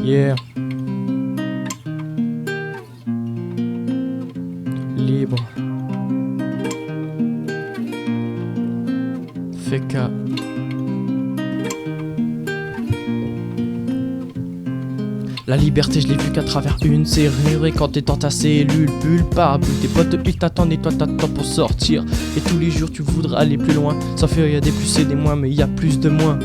Yeah. Libre. Feka. La liberté, je l'ai vue qu'à travers une serrure. Et quand t'es dans ta cellule, bulle par bulle, tes potes ils t'attendent et toi t'attends pour sortir. Et tous les jours tu voudras aller plus loin. Sans faire y'a des plus et des moins, mais y'a plus de moins.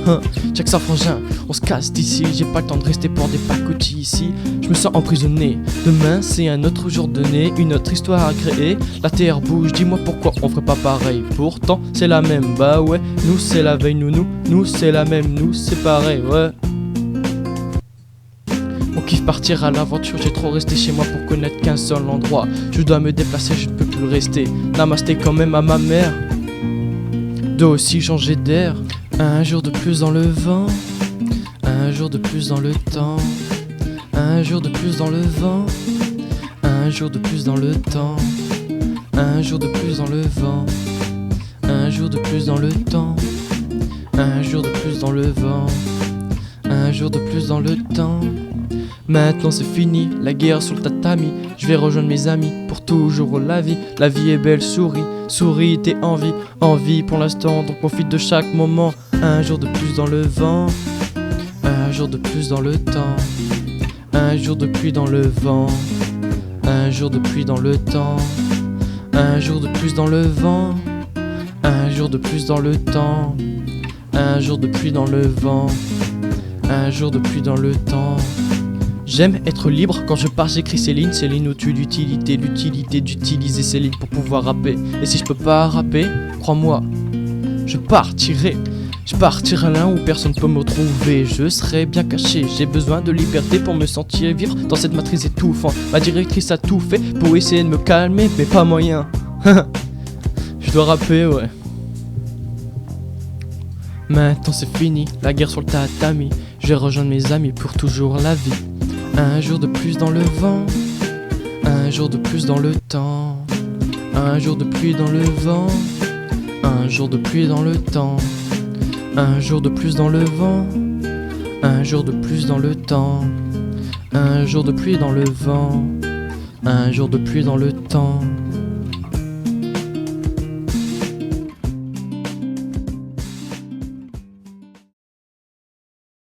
Check ça frangin, on se casse d'ici. J'ai pas le temps de rester pour des pacotilles ici. Je me sens emprisonné. Demain c'est un autre jour donné, une autre histoire à créer. La terre bouge, dis-moi pourquoi on ferait pas pareil. Pourtant c'est la même, bah ouais. Nous c'est la veille, nous c'est la même, nous c'est pareil, ouais. On kiffe partir à l'aventure, j'ai trop resté chez moi pour connaître qu'un seul endroit. Je dois me déplacer, je ne peux plus rester. Namasté quand même à ma mère. Dois aussi changer d'air. Un jour de plus dans le vent. Un jour de plus dans le temps. Un jour de plus dans le vent. Un jour de plus dans le temps. Un jour de plus dans le vent. Un jour de plus dans le temps. Un jour de plus dans le vent. Un jour de plus dans le temps. Maintenant c'est fini, la guerre sur le tatami. Je vais rejoindre mes amis pour toujours la vie. La vie est belle, souris, souris, t'es en vie. En vie pour l'instant, donc profite de chaque moment. Un jour de plus dans le vent. Un jour de plus dans le temps. Un jour de pluie dans le vent. Un jour de pluie dans le temps. Un jour de plus dans le vent. Un jour de plus dans le temps. Un jour de pluie dans le vent. Un jour de pluie dans le temps. J'aime être libre, quand je pars j'écris ces lignes. Ces lignes au-dessus d'utilité, l'utilité d'utiliser ces lignes pour pouvoir rapper. Et si je peux pas rapper, crois-moi, je partirai. Je partirai là où personne peut me trouver. Je serai bien caché, j'ai besoin de liberté pour me sentir vivre dans cette matrice étouffante. Ma directrice a tout fait pour essayer de me calmer, mais pas moyen. Je dois rapper, ouais. Maintenant c'est fini, la guerre sur le tatami. Je vais rejoindre mes amis pour toujours la vie. Un jour de plus dans le vent. Un jour de plus dans le temps. Un jour de pluie dans le vent. Un jour de pluie dans le temps. Un jour de plus dans le vent. Un jour de plus dans le temps. Un jour de pluie dans le vent. Un jour de pluie dans le temps.